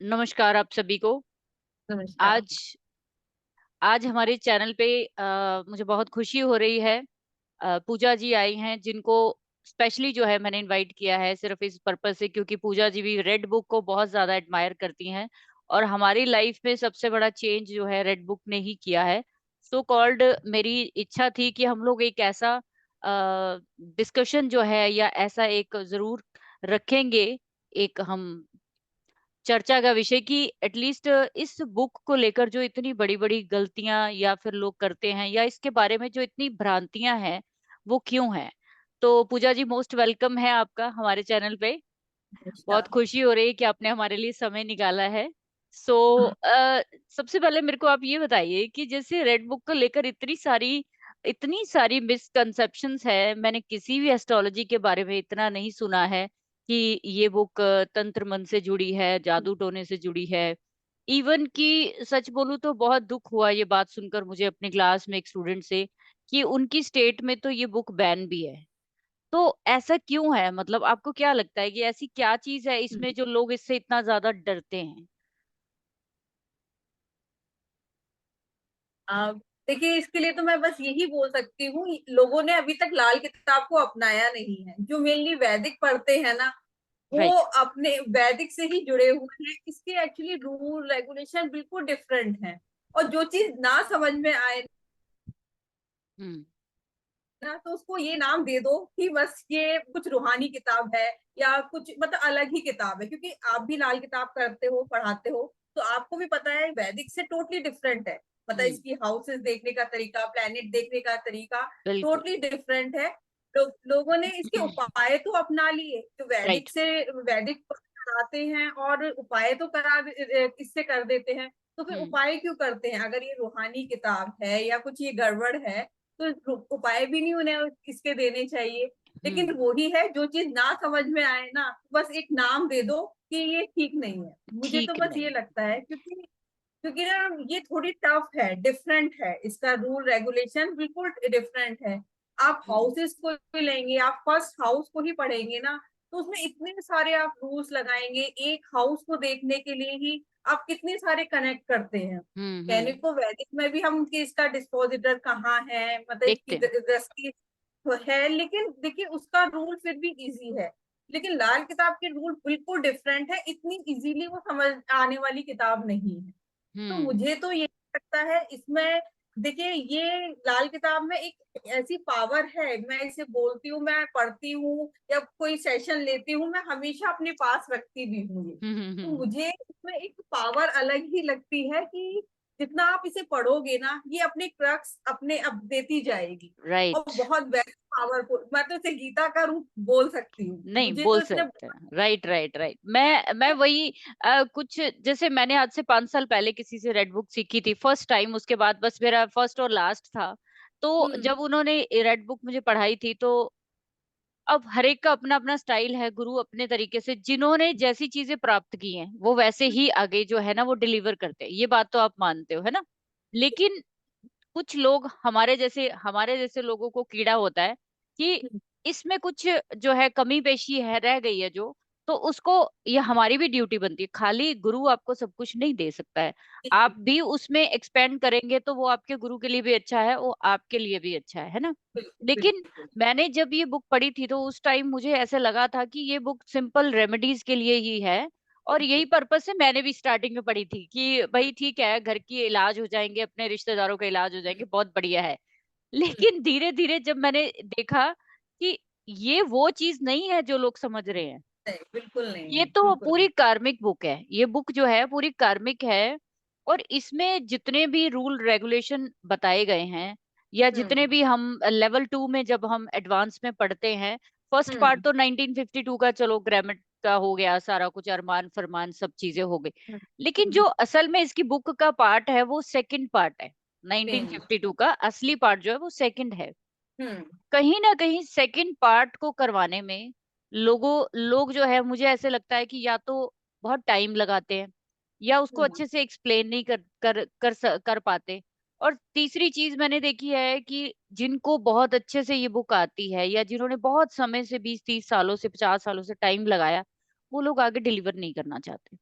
नमस्कार आप सभी को। नमस्कार। आज आज हमारे चैनल पे मुझे बहुत खुशी हो रही है। पूजा जी आई हैं जिनको स्पेशली जो है मैंने इनवाइट किया है सिर्फ इस पर्पस से, क्योंकि पूजा जी भी रेड बुक को बहुत ज्यादा एडमायर करती हैं और हमारी लाइफ में सबसे बड़ा चेंज जो है रेड बुक ने ही किया है। सो कॉल्ड मेरी इच्छा थी कि हम लोग एक ऐसा डिस्कशन जो है या ऐसा एक जरूर रखेंगे, एक हम चर्चा का विषय कि एटलीस्ट इस बुक को लेकर जो इतनी बड़ी-बड़ी गलतियां या फिर लोग करते हैं या इसके बारे में जो इतनी भ्रांतियां हैं वो क्यों हैं। तो पूजा जी, मोस्ट वेलकम है आपका हमारे चैनल पे। बहुत नमस्कार। खुशी हो रही है कि आपने हमारे लिए समय निकाला है। सो सबसे पहले मेरे को आप ये बताइए कि जैसे रेड बुक को लेकर इतनी सारी मिसकंसेप्शंस है। मैंने किसी भी एस्ट्रोलॉजी के बारे में इतना नहीं सुना है कि ये बुक तंत्र मन से जुड़ी है, जादू टोने से जुड़ी है। इवन कि सच बोलूं तो बहुत दुख हुआ ये बात सुनकर मुझे अपनी क्लास में एक स्टूडेंट से कि उनकी स्टेट में तो ये बुक बैन भी है। तो ऐसा क्यों है? मतलब आपको क्या लगता है कि ऐसी क्या चीज है इसमें जो लोग इससे इतना ज्यादा डरते हैं? अ, देखिए, इसके लिए तो मैं बस यही बोल सकती हूँ, लोगों ने अभी तक लाल किताब को अपनाया नहीं है। जो मेनली वैदिक पढ़ते हैं ना, वो राइट। अपने वैदिक से ही जुड़े हुए हैं। इसके एक्चुअली रूल रेगुलेशन बिल्कुल डिफरेंट हैं। और जो चीज ना समझ में आए हम्म। ना, तो उसको ये नाम दे दो कि बस ये कुछ रूहानी किताब है या कुछ मतलब अलग ही किताब है। क्योंकि आप भी लाल किताब करते हो, पढ़ाते हो, तो आपको भी पता है वैदिक से टोटली डिफरेंट है। मतलब हम्म। इसकी हाउसेस देखने का तरीका, प्लेनेट देखने का तरीका बिल्कुल। टोटली डिफरेंट है। लोगों ने इसके उपाय तो अपना लिए, जो वैदिक राइट। से वैदिक कराते हैं और उपाय तो इससे कर देते हैं। तो फिर हम्म। उपाय क्यों करते हैं? अगर ये रूहानी किताब है या कुछ ये गड़बड़ है, तो उपाय भी नहीं उन्हें इसके देने चाहिए। लेकिन हम्म। वही है, जो चीज ना समझ में आए ना, बस एक नाम दे दो कि ये ठीक नहीं है। मुझे तो ठीक बस ये नहीं। लगता है, क्योंकि क्योंकि ना ये थोड़ी टफ है, डिफरेंट है, इसका रूल रेगुलेशन बिल्कुल डिफरेंट है। आप हम्म। हाउसेस को भी लेंगे, आप फर्स्ट हाउस को ही पढ़ेंगे ना, तो उसमें इतने सारे आप रूल्स लगाएंगे। एक हाउस को देखने के लिए ही आप कितने सारे कनेक्ट करते हैं। हम्म। कहने को वैदिक में भी हम कि इसका डिस्पोजिटर कहाँ है, मतलब इसकी देखते हैं। दृष्टि तो है, लेकिन देखिए उसका रूल फिर भी इजी है। लेकिन लाल किताब के रूल बिल्कुल डिफरेंट है, इतनी इजीली वो समझ आने वाली किताब नहीं है। तो हम्म। मुझे तो ये लगता है इसमें, देखिए, ये लाल किताब में एक ऐसी पावर है। मैं इसे बोलती हूँ, मैं पढ़ती हूँ या कोई सेशन लेती हूँ, मैं हमेशा अपने पास रखती भी हूँ ये। हम्म। तो मुझे इसमें एक पावर अलग ही लगती है कि जितना आप इसे पढ़ोगे ना, ये अपने क्रक्स अपने अब देती जाएगी। और राइट। बहुत बेस्ट पावरफुल, मैं तो इसे गीता का रूप बोल सकती हूँ। नहीं मुझे बोल तो इसने सकते हैं। Right, right, right. मैं वही कुछ जैसे मैंने आज से 5 साल पहले किसी से रेड बुक सीखी थी फर्स्ट टाइम, उसके बाद बस मेरा फर्स्ट और लास्ट था। तो हम्म जब उन्होंने रेड बुक मुझे पढ़ाई थी तो अब हर एक का अपना अपना स्टाइल है, गुरु अपने तरीके से जिन्होंने जैसी चीजें प्राप्त की हैं वो वैसे ही आगे जो है ना वो डिलीवर करते हैं, ये बात तो आप मानते हो है ना। लेकिन कुछ लोग हमारे जैसे लोगों को कीड़ा होता है कि हम्म, इसमें कुछ जो है कमी पेशी है रह गई है जो, तो उसको, ये हमारी भी ड्यूटी बनती है। खाली गुरु आपको सब कुछ नहीं दे सकता है। आप भी उसमें एक्सपेंड करेंगे तो वो आपके गुरु के लिए भी अच्छा है, वो आपके लिए भी अच्छा है ना। बिल्कुल लेकिन बिल्कुल मैंने जब ये बुक पढ़ी थी तो उस टाइम मुझे ऐसे लगा था कि ये बुक सिंपल रेमेडीज के लिए ही है। और यही पर्पज से मैंने भी स्टार्टिंग में पढ़ी थी कि भाई ठीक है, घर की इलाज हो जाएंगे, अपने रिश्तेदारों का इलाज हो जाएंगे, बहुत बढ़िया है। बिल्कुल। लेकिन धीरे धीरे जब मैंने देखा कि ये वो चीज नहीं है जो लोग समझ रहे हैं। नहीं, बिल्कुल नहीं ये है, तो बिल्कुल पूरी नहीं। कार्मिक बुक है, ये बुक जो है पूरी कार्मिक है। और इसमें जितने भी रूल रेगुलेशन बताए गए हैं या जितने हम्म भी हम लेवल 2 में जब हम एडवांस में पढ़ते हैं, फर्स्ट हम्म पार्ट तो 1952 का चलो ग्रामर का हो गया, सारा कुछ अरमान फरमान सब चीजें हो गई। लेकिन जो हम्म असल में इसकी बुक का पार्ट है वो सेकंड पार्ट है। मेनली। 1952 का असली पार्ट जो है वो सेकंड है। हम्म कहीं ना कहीं सेकंड पार्ट को करवाने में लोग जो है, मुझे ऐसे लगता है कि या तो बहुत टाइम लगाते हैं या उसको हम्म अच्छे से एक्सप्लेन नहीं कर पाते। और तीसरी चीज मैंने देखी है कि जिनको बहुत अच्छे से ये बुक आती है या जिन्होंने बहुत समय से 20-30 सालों से 50 सालों से टाइम लगाया, वो लोग आगे डिलीवर नहीं करना चाहते।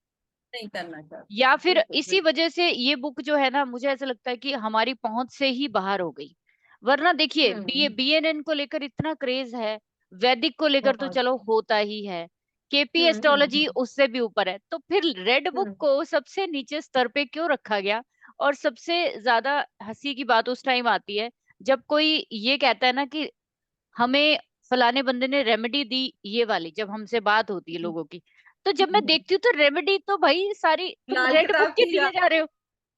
नहीं करना चाहते या हैं, फिर बिल्कुल इसी बिल्कुल। वजह से ये बुक जो है ना, मुझे ऐसा लगता है कि हमारी पहुंच से ही बाहर हो गई। वरना देखिए, हम्म। बीएनएन को लेकर इतना क्रेज है, वैदिक को लेकर तो बहुत। चलो होता ही है, केपी एस्ट्रोलॉजी हम्म। उससे भी ऊपर है, तो फिर रेड बुक हम्म। को सबसे नीचे स्तर पे क्यों रखा गया? और सबसे ज्यादा हंसी की बात उस टाइम आती है जब कोई ये कहता है ना कि हमें फलाने बंदे ने रेमेडी दी, ये वाली जब हमसे बात होती है लोगों की, तो जब मैं हम्म। देखती हूँ तो रेमेडी तो भाई सारी तुम लाल रेड बुक किताब की की जा दिए जा रहे हो,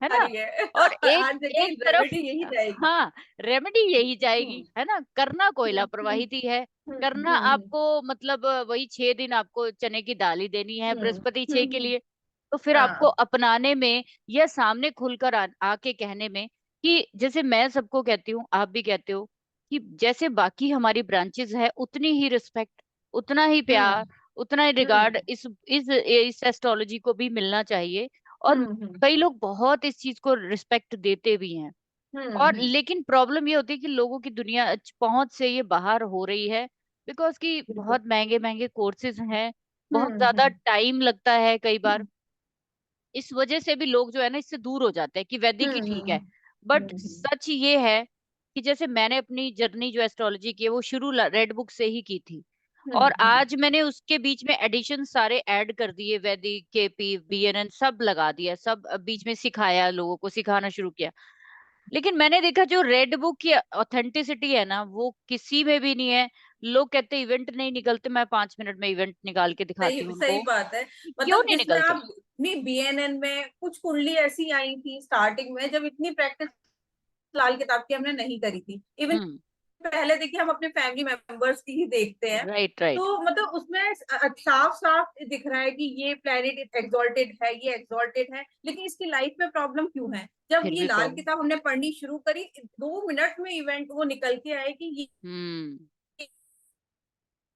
है ना? रही है। और एक हर जगह एक तरफ, रेमेडी यही जाएगी। हाँ, रेमेडी यही जाएगी, हम्म। है ना? करना कोई हम्म। लापरवाही थी है, करना हम्म। आपको मतलब वही 6 दिन आपको चने की दाल ही देनी है हम्म। बृहस्पति 6 के हम्म। लिए, तो फिर आपको हाँ। अपनाने में या सामने खुलकर आके कहने में, कि जैसे मैं सबको कहती हूँ, आप भी कहते हो कि जैसे बाकी हमारी ब्रांचेस है उतनी ही रिस्पेक्ट, उतना ही हम्म। प्यार, उतना ही रिगार्ड हम्म। इस एस्ट्रोलॉजी को भी मिलना चाहिए। और हम्म। कई लोग बहुत इस चीज को रिस्पेक्ट देते भी हैं। और हम्म। लेकिन प्रॉब्लम ये होती है कि लोगों की दुनिया पहुंच से ये बाहर हो रही है, बिकॉज कि बिल्कुल। बहुत महंगे महंगे कोर्सेज हैं, बहुत हम्म। ज्यादा टाइम लगता है कई बार, हम्म। इस वजह से भी लोग जो है ना इससे दूर हो जाते हैं कि वैदिक ही ठीक है। हम्म। बट सच ये है कि जैसे मैंने अपनी जर्नी जो एस्ट्रोलॉजी की है वो शुरू रेड बुक से ही की थी, हम्म। और आज मैंने उसके बीच में एडिशन सारे ऐड कर दिए, वैदिक, केपी, बीएनएन सब लगा दिया, सब बीच में सिखाया, लोगों को सिखाना शुरू किया। लेकिन मैंने देखा जो रेड बुक की ऑथेंटिसिटी है ना वो किसी में भी नहीं है। लोग कहते इवेंट नहीं निकलते, मैं 5 मिनट में इवेंट निकाल के दिखाती हूँ सही सही उनको, बात है। क्यों मतलब नहीं जिसमें निकलते? आप, नहीं, बीएनएन में कुछ कुंडली ऐसी आई थी स्टार्टिंग में, जब इतनी प्रैक्टिस लाल किताब की हमने नहीं करी थी। इवन हम्म। पहले देखिए हम अपने फैमिली मेंबर्स की ही देखते हैं, राइट राइट। तो मतलब उसमें साफ साफ दिख रहा है कि ये प्लेनेट एक्सॉल्टेड है, ये एक्सॉल्टेड है, लेकिन इसकी लाइफ में प्रॉब्लम क्यों है? जब फिर ये भी लाल प्रॉब्लम। किताब हमने पढ़नी शुरू करी, 2 मिनट में इवेंट वो निकल के आए कि हम्म।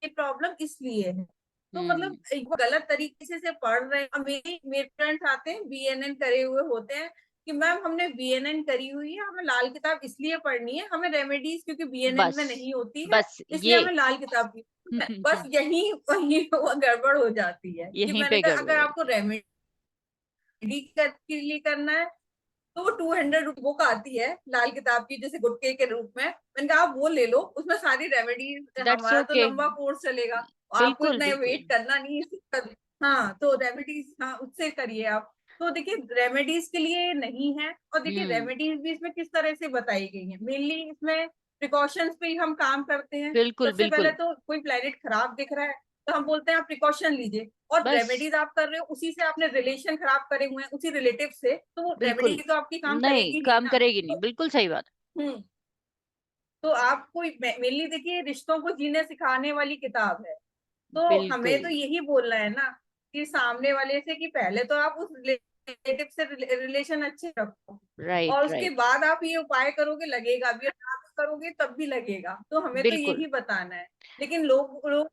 ये प्रॉब्लम इसलिए है। तो हम्म। मतलब एक गलत तरीके से पढ़ रहे हैं। अब मेरे मेरे फ्रेंड्स आते हैं बीएनएन करे हुए होते हैं कि मैम हमने बीएनएन करी हुई है, हमें लाल किताब इसलिए पढ़नी है, हमें रेमेडीज क्योंकि बीएनएन बस में नहीं होती है, बस इसलिए ये हमें लाल किताब की। बस यही वही वो गड़बड़ हो जाती है कि यहीं मैंने पे कहा गड़बड़ अगर आपको होती है। रेमेडी के लिए करना है तो वो 200 बुक आती है लाल किताब की, जैसे गुटके के रूप में, मैंने कहा आप वो ले लो, उसमें सारी रेमेडीज, दैट्स हमारा तो ओके। लंबा कोर्स चलेगा, आपको बिल्कुल इतना बिल्कुल। वेट करना नहीं है। हाँ, तो रेमेडीज, हाँ, उससे करिए आप। तो देखिए रेमेडीज के लिए नहीं है, और देखिए हम्म। रेमेडीज भी इसमें किस तरह से बताई गई है, मेनली इसमें प्रिकॉशंस पे ही हम काम करते हैं। बिल्कुल सबसे पहले बिल्कुल। तो कोई प्लेनेट खराब दिख रहा है तो हम बोलते हैं आप प्रिकॉशन लीजिए, और बस रेमेडीज आप कर रहे हो उसी से आपने रिलेशन खराब करे हुए हैं उसी रिलेटिव से, तो वो रेमेडी बिल्कुल तो आपकी काम नहीं करेगी नहीं काम ना। करेगी नहीं, तो बिल्कुल सही बात। हम्म, तो आपको मेनली देखिए रिश्तों को जीने सिखाने वाली किताब है। तो हमें बिल्कुल। तो यही बोलना है ना कि सामने वाले से, कि पहले तो आप उस रिलेटिव से रिलेशन अच्छे रखो, और राइट उसके राइट। बाद आप ये उपाय करोगे लगेगा भी, और ना भी करोगे तब भी लगेगा, तो हमें तो बिल्कुल। यही बताना है। लेकिन लोग लोग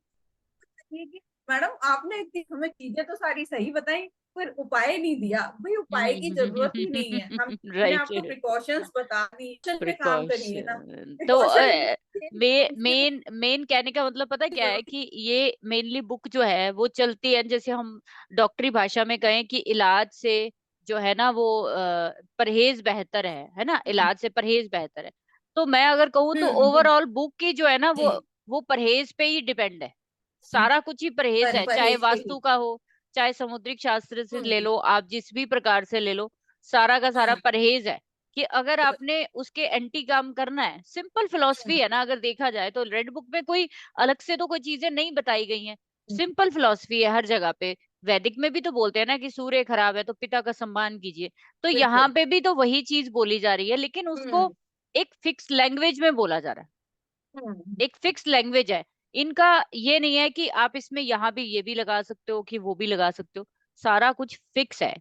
ये कि मैडम आपने हमें चीजें तो सारी सही बताई, फिर उपाय नहीं दिया। भाई उपाय की जरूरत ही नहीं है, हमने राइट। आपको प्रिकॉशंस बता दी, पे काम करिए ना। प्रिकॉशन तो प्रिकॉशन उसके तो मेन मेन कहने का मतलब पता क्या है जरूरत कि ये मेनली बुक जो है वो चलती है, जैसे हम डॉक्टरी भाषा में कहें कि इलाज से जो है ना वो परहेज बेहतर है ना? नहीं। इलाज से परहेज बेहतर है। तो मैं अगर कहूँ तो हम्म। ओवरऑल बुक की जो है ना जी। वो परहेज पे ही डिपेंड है। सारा कुछ ही परहेज है, चाहे परहेज पे ही। वास्तु का हो, चाहे समुद्रिक शास्त्र से ले हम्म। लो, आप जिस भी प्रकार से ले लो, सारा का सारा हम्म। परहेज है। कि अगर आपने उसके एंटी काम करना है, सिंपल फिलॉसफी हम्म। है ना, अगर देखा जाए तो रेड बुक में कोई अलग से तो कोई चीजें नहीं बताई गई हैं, सिंपल फिलॉसफी है हर जगह पे। वैदिक में भी तो बोलते हैं ना कि सूर्य खराब है तो पिता का सम्मान कीजिए, तो यहाँ बिल्कुल। पे भी तो वही चीज बोली जा रही है, लेकिन उसको हम्म। एक फिक्स लैंग्वेज में बोला जा रहा है, हम्म। एक फिक्स लैंग्वेज है। इनका ये नहीं है कि आप इसमें यहाँ भी ये भी लगा सकते हो कि वो भी लगा सकते हो, सारा कुछ फिक्स है।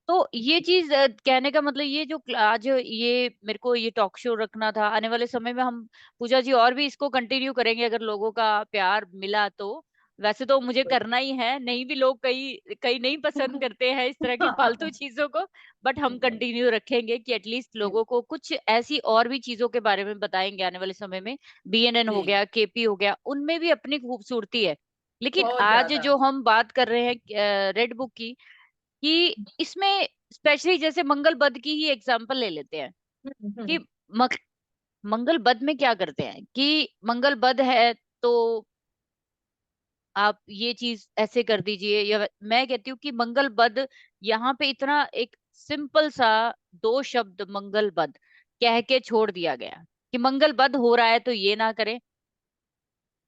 तो ये चीज कहने का मतलब ये जो आज ये मेरे को ये टॉक शो रखना था, आने वाले समय में हम पूजा जी और भी इसको कंटिन्यू करेंगे अगर लोगों का प्यार मिला तो। वैसे तो मुझे करना ही है, नहीं भी लोग कई कई नहीं पसंद करते हैं इस तरह की फालतू चीजों को, बट हम कंटिन्यू रखेंगे कि एटलीस्ट लोगों को कुछ ऐसी और भी चीजों के बारे में बताएंगे आने वाले समय में। बीएनएन हो जी। गया, केपी हो गया, उनमें भी अपनी खूबसूरती है। लेकिन बहुत आज ज्यादा। जो हम बात कर रहे हैं रेड बुक की, कि इसमें स्पेशली जैसे मंगल बद की ही एग्जांपल ले लेते हैं कि हम्म। मंगल बद में क्या करते हैं कि मंगल बद है तो आप ये चीज ऐसे कर दीजिए, या मैं कहती हूँ कि मंगल बद यहाँ पे इतना एक सिंपल सा दो शब्द मंगल बद कह के छोड़ दिया गया कि मंगल बद हो रहा है तो ये ना करें।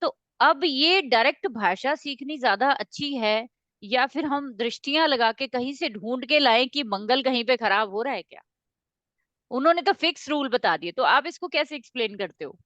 तो अब ये डायरेक्ट भाषा सीखनी ज्यादा अच्छी है, या फिर हम दृष्टियां लगा के कहीं से ढूंढ के लाएं कि मंगल कहीं पे खराब हो रहा है क्या? उन्होंने तो फिक्स रूल बता दिए, तो आप इसको कैसे एक्सप्लेन करते हो?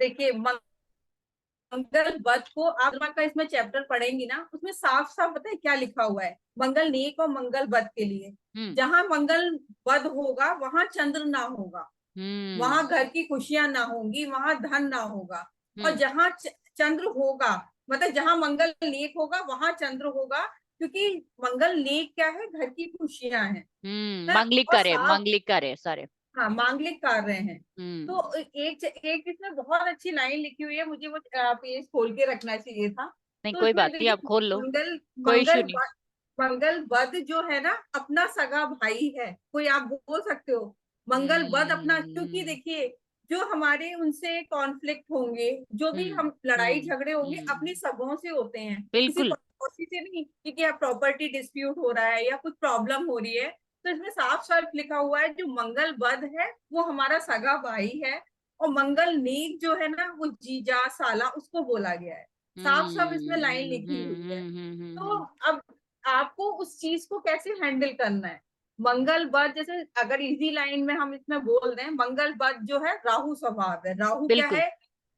देखिए, मंगल वध को आप का इसमें चैप्टर पढ़ेंगी ना, उसमें साफ साफ पता है क्या लिखा हुआ है, मंगल नेक और मंगल वध के लिए। हम्म। जहां मंगल वध होगा वहां चंद्र ना होगा, हम्म। वहां घर की खुशियां ना होंगी, वहां धन ना होगा। और हम्म। जहां चंद्र होगा, मतलब जहां मंगल नेक होगा वहां चंद्र होगा, क्योंकि मंगल नेक क्या है, घर की खुशियां हैं, हम्म। है। मांगलिक और कार्य, साफ, मांगलिक कार्य सारे। हाँ, मांगलिक कार्य हैं। हम्म। तो एक इसमें बहुत अच्छी लाइन लिखी हुई है, मुझे वो पेज खोल के रखना चाहिए था। नहीं, तो कोई उसमें बात नहीं, देखिए, आप खोल लो। मंगल कोई इशू मंगल नहीं। व- मंगल वध जो है ना, अपना सगा भाई है, कोई आप बोल सकते हो। मंगल वध अपना, क्योंकि हम्म। देखिए, जो हमारे उनसे कॉन्फ्लिक्ट होंगे, जो भी हम्म। हम लड़ाई हम्म। झगड़े होंगे, अपनी सगों से होते हैं, किसी बिल्कुल। पड़ोसी से नहीं, क्योंकि आप प्रॉपर्टी डिस्प्यूट हो रहा है या कुछ प्रॉब्लम हो रही है। तो इसमें साफ साफ लिखा हुआ है, जो मंगल वध है वो हमारा सगा भाई है, और मंगल नीक जो है ना, वो जीजा साला उसको बोला गया है। साफ साफ इसमें लाइन लिखी हुई है। तो अब आपको उस चीज को कैसे हैंडल करना है। मंगल वध, जैसे अगर इजी लाइन में हम इसमें बोल दें, मंगल वध जो है राहु स्वभाव है। राहु क्या बिल्कुल। है,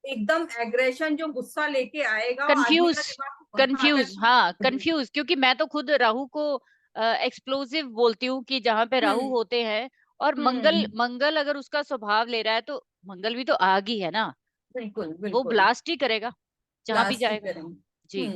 एकदम एग्रेशन, जो गुस्सा लेके आएगा, और आदमी कंफ्यूज। का दिमाग, हाँ, कंफ्यूज, हाँ कंफ्यूज। कंफ्यूज, क्योंकि मैं तो खुद राहु को एक्सप्लोसिव बोलती हूँ कि जहां पे राहु हम्म। होते हैं, और मंगल, हम्म। मंगल अगर उसका स्वभाव ले रहा है तो मंगल भी तो आग ही है ना। बिल्कुल वो बिल्कुल। ब्लास्ट ही करेगा जहां भी प्लास्टिक जाएगा। करेंगे। जी।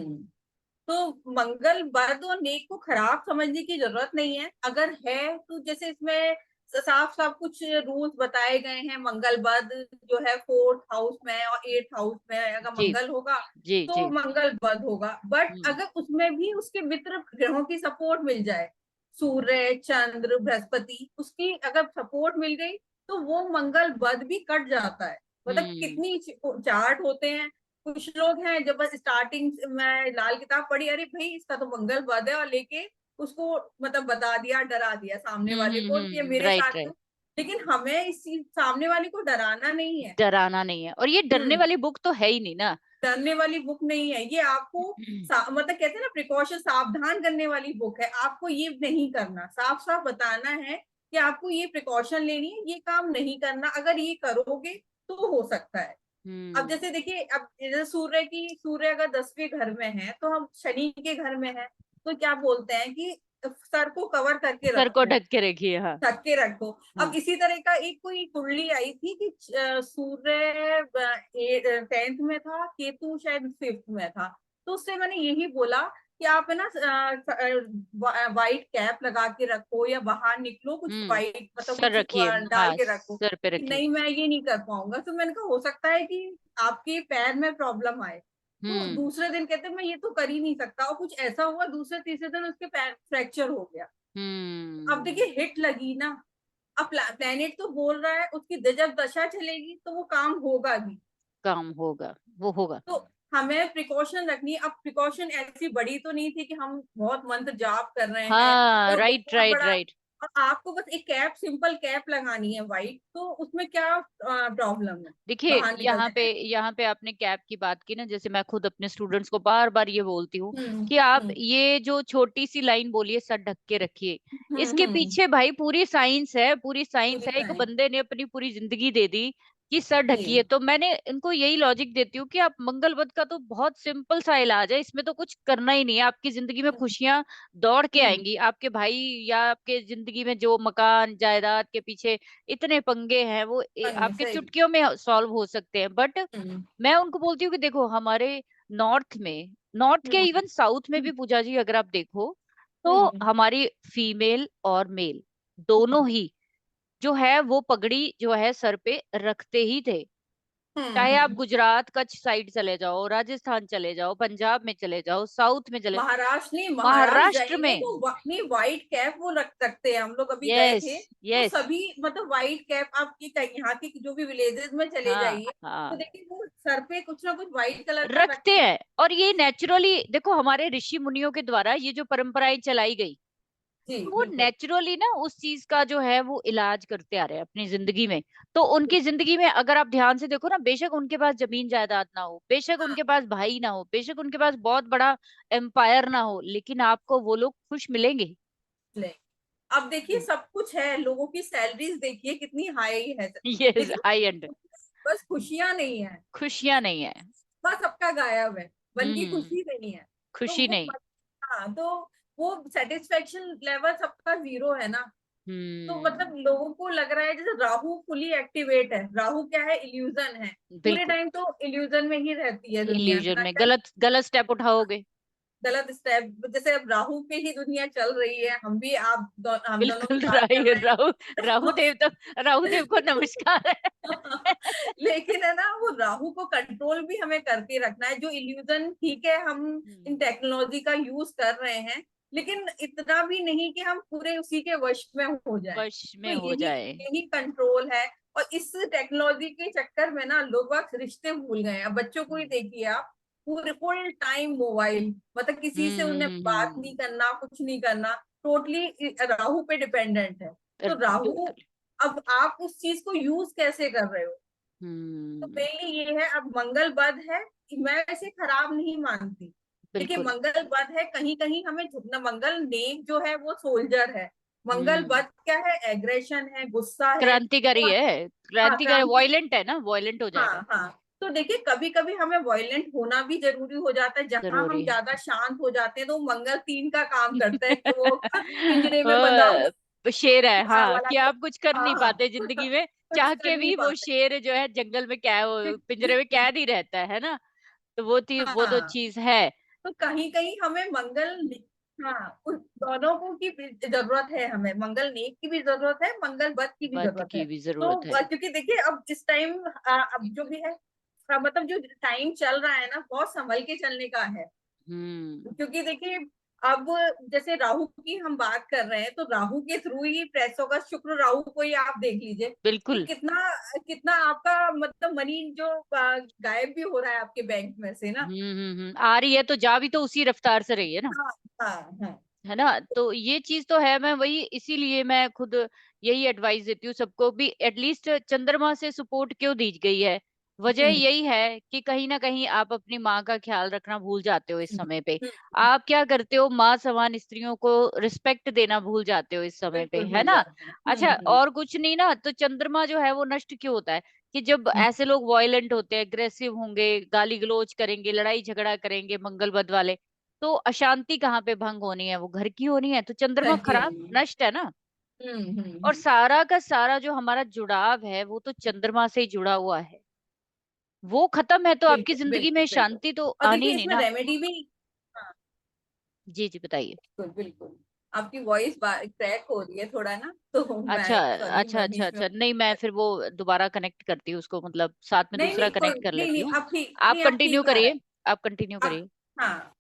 तो मंगल वध और नेक को खराब समझने की जरूरत नहीं है, अगर है तो जैसे इसमें साफ साफ कुछ रूल्स बताए गए हैं। मंगल वध जो है फोर्थ हाउस में और एट्थ हाउस में अगर जी। मंगल होगा जी। तो जी। मंगल वध होगा। बट हम्म। अगर उसमें भी उसके मित्र ग्रहों की सपोर्ट मिल जाए, सूर्य, चंद्र, बृहस्पति, उसकी अगर सपोर्ट मिल गई, तो वो मंगल वध भी कट जाता है। मतलब हम्म। कितनी चार्ट होते हैं। कुछ लोग हैं जो बस स्टार्टिंग में लाल किताब पढ़ी, अरे भाई इसका तो मंगल वध है, और लेके उसको मतलब बता दिया, डरा दिया सामने वाले को कि ये मेरे राइट, साथ राइट। क्यों। लेकिन हमें इस चीज सामने वाले को डराना नहीं है। डराना नहीं है, और ये डरने हम्म। वाली बुक तो है ही नहीं ना। डरने वाली बुक नहीं है ये, आपको मतलब कहते हैं ना, प्रिकॉशन, सावधान करने वाली बुक है। आपको ये नहीं करना, साफ साफ बताना है कि आपको ये प्रिकॉशन लेनी है, ये काम नहीं करना, अगर ये करोगे तो हो सकता है। अब हम्म। जैसे देखिए, अब जैसे सूर्य अगर 10वें घर में है, तो हम शनि के घर में है, तो क्या बोलते हैं कि सर को कवर करके सर को रखो, ढक के रखिए, हाँ। ढक के रखो। अब हाँ। इसी तरह का एक कोई कुंडली आई थी कि सूर्य 10th में था, केतु शायद 5th में था। तो उससे मैंने यही बोला कि आप है ना, व्हाइट कैप लगा के रखो, या बाहर निकलो कुछ हम्म। व्हाइट, मतलब सर कुछ रखिए, डाल हाँ के रखो सर पे कि रखिए। नहीं मैं ये नहीं कर पाऊंगा। तो मैंने कहा हो सकता है कि आपके पैर में प्रॉब्लम आए। तो हम्म। दूसरे दिन कहते मैं ये तो कर ही नहीं सकता, और कुछ ऐसा हुआ, दूसरे तीसरे दिन उसके पैर फ्रैक्चर हो गया। अब देखिए, हम्म। हिट लगी ना। अब प्लेनेट तो बोल रहा है, उसकी जब दशा चलेगी तो वो काम होगा भी। काम होगा, वो होगा। तो हमें प्रिकॉशन रखनी है। अब प्रिकॉशन ऐसी बड़ी तो नहीं थी कि हम बहुत मंत्र जाप कर रहे हैं हाँ, या राइट, बहुत राइट, बड़ा। राइट। और आपको बस एक कैप, सिंपल कैप लगानी है व्हाइट, तो उसमें क्या प्रॉब्लम है देखिए, बाहर यहाँ निकलने पे में। यहाँ पे आपने कैप की बात की ना, जैसे मैं खुद अपने स्टूडेंट्स को बार बार ये बोलती हूँ हम्म। कि आप हम्म। ये जो छोटी सी लाइन बोलिए, सर ढक के रखिए, इसके हम्म। पीछे भाई पूरी साइंस है, पूरी साइंस पूरी है। एक टाइम। बंदे ने अपनी पूरी जिंदगी दे दी कि सर ढकिए, जी। तो मैंने इनको यही लॉजिक देती हूँ कि आप मंगलवत का तो बहुत सिंपल सा इलाज है, इसमें तो कुछ करना ही नहीं है। आपकी जिंदगी में खुशियां दौड़ के हम्म। आएंगी, आपके भाई या आपके जिंदगी में जो मकान जायदाद के पीछे इतने पंगे हैं वो आपके सही। चुटकियों में सॉल्व हो सकते हैं। बट हम्म। मैं उनको बोलती हूँ कि देखो, हमारे नॉर्थ में, नॉर्थ के हम्म। इवन साउथ में भी पूजा जी अगर आप देखो, तो हम्म। हमारी फीमेल और मेल दोनों ही जो है वो पगड़ी जो है सर पे रखते ही थे। हम्म चाहे आप हम्म गुजरात कच्छ साइड चले जाओ, राजस्थान चले जाओ, पंजाब में चले जाओ, साउथ में चले, महाराष्ट्र नहीं, महाराष्ट्र महाराष्ट्र जाएंगे में। तो अपनी व्हाइट कैप वो रख सकते हैं। हम लोग अभी गए यस, थे तो यस। सभी मतलब व्हाइट कैप, आपकी यहाँ की जो भी विलेजेस में चले हाँ, जाइए तो हाँ, देखिए वो सर पे कुछ ना कुछ व्हाइट कलर का रखते रखते हैं। और ये नेचुरली देखो, हमारे ऋषि मुनियों के द्वारा ये जो परंपराएं चलाई गई, जी तो वो बिल्कुल। नेचुरली ना उस चीज का जो है वो इलाज करते आ रहे हैं अपनी जिंदगी में। तो उनकी जिंदगी में अगर आप ध्यान से देखो ना, बेशक उनके पास जमीन जायदाद ना हो, बेशक हाँ उनके पास भाई ना हो, बेशक उनके पास बहुत बड़ा एम्पायर ना हो, लेकिन आपको वो लोग खुश मिलेंगे। ले, अब देखिए सब कुछ है, लोगों की सैलरीज देखिए कितनी हाई है, यस, लेकिन हाई एंड। बस खुशियां नहीं है। खुशियां नहीं है। बस सबका गायब है, मन की हम्म। खुशी नहीं है। तो खुशी वो नहीं। हाँ, तो वो सेटिस्फेक्शन लेवल सबका जीरो है ना। तो हम्म। मतलब लोगों को लग रहा है जैसे राहु फुली एक्टिवेट है। राहु क्या है? इल्यूजन है। पूरे बिल्कुल। टाइम तो इल्यूजन में ही रहती है दुनिया, इल्यूजन ना में क्या? गलत गलत स्टेप उठाओगे। गलत स्टेप, जैसे अब राहु पे ही दुनिया चल रही है, हम भी हम दोनों भी बिल्कुल। बात कर रहे राहु, राहु हैं। देव तो, राहु देव को नमस्कार है। लेकिन है ना, वो राहु को कंट्रोल भी हमें करके रखना है। जो इल्यूजन, ठीक है, हम इन हम्म। टेक्नोलॉजी का यूज कर रहे हैं, लेकिन इतना भी नहीं कि हम पूरे उसी के वश में हो जाएं। वश तो में हो यही जाए। यही कंट्रोल है। और इस टेक्नोलॉजी के चक्कर में ना लोग वक्त रिश्ते भूल गए हैं। अब बच्चों को ही हम्म, देखिए आप, पूरे फुल टाइम मोबाइल, मतलब किसी से उन्हें बात नहीं हम्म। करना, कुछ नहीं करना, टोटली राहु पे डिपेंडेंट है। तो राहु, बिल्कुल। अब आप उस चीज को यूज कैसे कर रहे हो? तो हम्म। मेनली ये है। अब मंगल बद है, मैं ऐसे खराब नहीं मानती। देखिए बिल्कुल। मंगल बद है, कहीं कहीं हमें झुकना। मंगल नेक जो है वो सोल्जर है। मंगल हम्म। बद क्या है? एग्रेशन है, गुस्सा है। क्रांतिकारी तो है, हाँ, क्रांतिकारी, क्रांति। वॉयलेंट है ना, वॉयलेंट हो हाँ जाएगा। हाँ। तो देखिए कभी कभी हमें वॉयलेंट होना भी जरूरी हो जाता है। जहां हम जरूरी है। ज्यादा शांत हो जाते हैं तो मंगल तीन का काम करता है कि वो पिंजरे में बंधा हुआ शेर है, हाँ, वाला कि आप कुछ कर नहीं हाँ। पाते जिंदगी में। कुछ चाह कर के नहीं भी वो पाते। शेर जो है जंगल में क्या है, वो पिंजरे में कैद ही रहता है ना। तो वो थी, वो तो हाँ, चीज है। तो कहीं कहीं हमें हाँ, उन दोनों को की भी जरूरत है। हमें मंगल नेक की भी जरूरत है, मंगल बद की भी वध जरूरत है। की भी तो जरूरत है। क्योंकि देखिए अब इस टाइम, अब जो भी है, मतलब जो टाइम चल रहा है ना, बहुत संभल के चलने का है। हम्म। क्योंकि देखिए अब जैसे राहु की हम बात कर रहे हैं, तो राहु के थ्रू ही प्रेस होगा। शुक्र राहु को ही आप देख लीजिए कि बिल्कुल। कितना कितना आपका मतलब मनी जो गायब भी हो रहा है आपके बैंक में से ना। आ रही है तो जा भी तो उसी रफ्तार से रही है ना। हाँ हाँ हाँ। है ना, तो ये चीज तो है। मैं वही, इसीलिए मैं खुद यही एडवाइस देती हूँ सबको भी, एटलीस्ट चंद्रमा से सपोर्ट क्यों दी गई है, वजह हम्म यही है कि कहीं ना कहीं आप अपनी माँ का ख्याल रखना भूल जाते हो इस हम्म समय पे। हम्म, आप क्या करते हो, माँ समान स्त्रियों को रिस्पेक्ट देना भूल जाते हो इस समय पे, बिल्कुल है भूल ना। जाते हैं। अच्छा, और कुछ नहीं ना, तो चंद्रमा जो है वो नष्ट क्यों होता है, कि जब हम्म, ऐसे लोग वॉयलेंट होते हैं, एग्रेसिव होंगे, गाली गलौज करेंगे, लड़ाई झगड़ा करेंगे, मंगलबद वाले, तो अशांति कहाँ पे भंग होनी है, वो घर की होनी है। तो चंद्रमा घर की खराब, होनी है। नष्ट है ना। और हम्म। सारा का सारा जो हमारा जुड़ाव है वो तो चंद्रमा से ही जुड़ा हुआ है। वो खत्म है तो आपकी बिल्कुल जिंदगी में बिल्कुल बिल्कुल। शांति तो और आनी ही देखिए नहीं इसमें ना। रेमेडी भी। हाँ, जी, जी, बताइए। बिल्कुल बिल्कुल। आपकी वॉइस क्रैक हो रही है थोड़ा ना, तो अच्छा, मैं सॉरी, अच्छा, मैं अच्छा, बीच में। अच्छा, नहीं, मैं फिर वो दोबारा कनेक्ट करती हूँ उसको, मतलब साथ में नहीं दूसरा नहीं, कोई कनेक्ट कर नहीं लेती नहीं, हूँ। अब ठीक आप नहीं, अब कंटिन्यू ठीक आ रहा करिए, है। आप कंटिन्यू अब करिए। हाँ,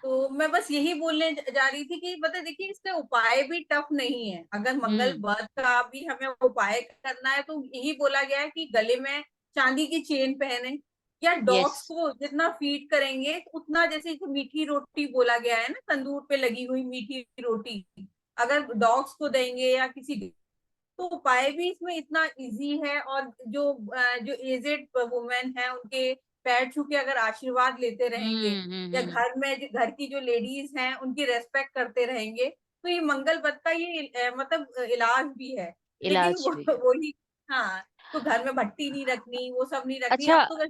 तो मैं बस यही बोलने जा रही थी कि मतलब देखिए इसके उपाय भी टफ नहीं है। अगर मंगल हम्म। व्रत का भी हमें उपाय करना है तो यही बोला गया है कि गले में चांदी की चेन पहने, या यस। डॉग्स को जितना फीड करेंगे उतना, जैसे जो मीठी रोटी बोला गया है ना, तंदूर पे लगी हुई मीठी रोटी, अगर डॉग्स को देंगे या किसी, तो उपाय भी इसमें इतना इजी है। और जो एजेड वुमेन है उनके पैर छू के अगर आशीर्वाद लेते रहेंगे, हम्म। या घर में घर की जो लेडीज हैं उनकी रेस्पेक्ट करते रहेंगे, तो ये मंगल पथ का ये मतलब इलाज भी है। लेकिन इलाज भी है। वही, हाँ, तो घर में भट्टी नहीं रखनी, वो सब नहीं रखनी, अच्छा, अब तो बस।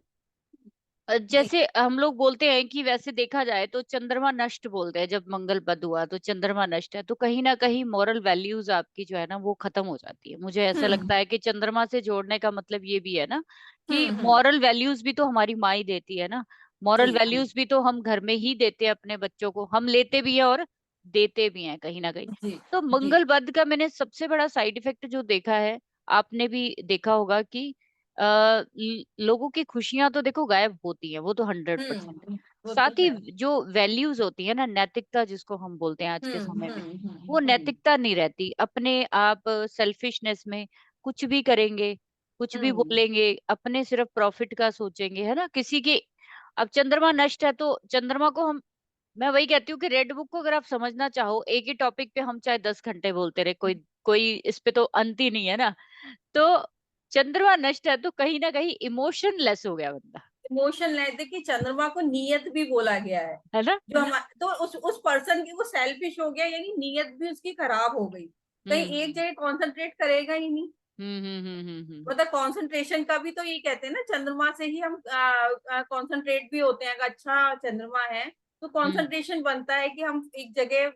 जी। जैसे हम लोग बोलते हैं कि वैसे देखा जाए तो चंद्रमा नष्ट बोलते हैं, जब मंगल बद हुआ तो चंद्रमा नष्ट है, तो कहीं ना कहीं मॉरल वैल्यूज आपकी जो है ना वो खत्म हो जाती है। मुझे ऐसा हम्म लगता है कि चंद्रमा से जोड़ने का मतलब ये भी है ना, कि हम्म। मॉरल वैल्यूज भी तो हमारी माँ ही देती है ना। जी मॉरल जी वैल्यूज भी तो हम घर में ही देते हैं अपने बच्चों को, हम लेते भी हैं और देते भी हैं कहीं ना कहीं। जी तो जी। मंगल बद का मैंने सबसे बड़ा साइड इफेक्ट जो देखा है, आपने भी देखा होगा कि लोगों की खुशियां तो देखो गायब होती हैं, वो तो 100%। वो तो साथ ही है। जो वैल्यूज होती है ना, नैतिकता जिसको हम बोलते हैं आज के समय में, वो हम्म। नैतिकता नहीं रहती। अपने आप सेल्फिशनेस में कुछ भी करेंगे, कुछ भी हम्म। बोलेंगे, अपने सिर्फ प्रॉफिट का सोचेंगे, है ना, किसी की। अब चंद्रमा नष्ट है तो चंद्रमा को हम, मैं वही कहती हूँ कि रेड बुक को अगर आप समझना चाहो, एक ही टॉपिक पे हम चाहे 10 घंटे बोलते रहे, कोई कोई इस पे तो अंत ही नहीं है ना। तो चंद्रमा नष्ट है तो कहीं ना कहीं इमोशन लेस हो गया बंदा, इमोशन लाए, देखिए चंद्रमा को नियत भी बोला गया है। है ना। जो हमारे तो उस पर्सन की वो सेल्फिश हो गया, यानी नियत भी उसकी खराब हो गई। कहीं एक हम्म जगह कंसंट्रेट करेगा ही नहीं। हम्म। मतलब कंसंट्रेशन का भी तो ये कहते हैं ना, चंद्रमा से ही हम कंसंट्रेट भी होते हैं। अगर अच्छा चंद्रमा है तो हम्म कंसंट्रेशन बनता है कि हम एक जगह,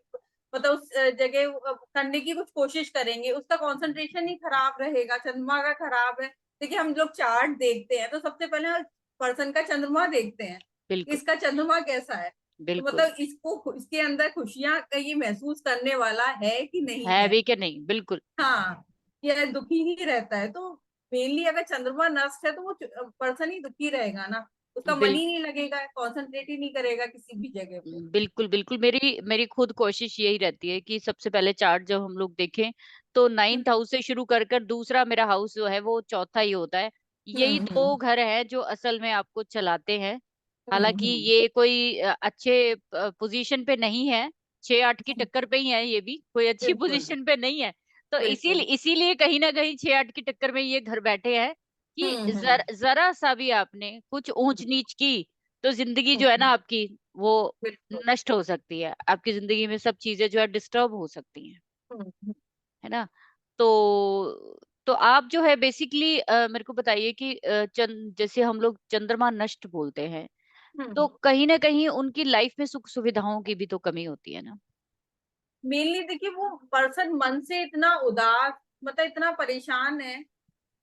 मतलब उस जगह करने की कुछ कोशिश करेंगे, उसका कंसंट्रेशन ही खराब रहेगा, चंद्रमा का खराब है। देखिए हम लोग चार्ट देखते हैं तो सबसे पहले पर्सन का चंद्रमा देखते हैं, बिल्कुल इसका चंद्रमा कैसा है। तो बिल्कुल। मतलब इसको, इसके अंदर खुशियां कहीं महसूस करने वाला है कि नहीं है है। भी कि नहीं, बिल्कुल हाँ, ये दुखी ही रहता है। तो मेनली अगर चंद्रमा नष्ट है तो वो पर्सन ही दुखी रहेगा ना, उसका मन बिल्कुल ही नहीं लगेगा, कंसंट्रेट ही नहीं करेगा किसी भी जगह पे। बिल्कुल बिल्कुल। मेरी मेरी खुद कोशिश यही रहती है कि सबसे पहले चार्ट जब हम लोग देखें तो नाइन्थ हाउस से शुरू कर कर दूसरा मेरा हाउस जो है वो चौथा ही होता है। यही दो हम्म। घर हैं जो असल में आपको चलाते हैं। हालांकि हम्म। ये कोई अच्छे पोजीशन पे नहीं है, 6-8 की टक्कर पे ही है, ये भी कोई अच्छी बिल्कुल पोजीशन पे नहीं है। तो इसीलिए बिल्कुल। इसीलिए कहीं ना कहीं 6-8 की टक्कर में ये घर बैठे हैं कि जरा सा भी आपने कुछ ऊंच नीच की तो जिंदगी जो है ना हम्म, आपकी, वो बिल्कुल। नष्ट हो सकती है, आपकी जिंदगी में सब चीजें जो है डिस्टर्ब हो सकती हैं, हम्म। है ना। तो आप जो है बेसिकली मेरे को बताइए कि जैसे हम लोग चंद्रमा नष्ट बोलते हैं, तो कहीं ना कहीं उनकी लाइफ में सुख सुविधाओं की भी तो कमी होती है ना। मेनली देखिए वो पर्सन मन से इतना उदास, मतलब इतना परेशान है।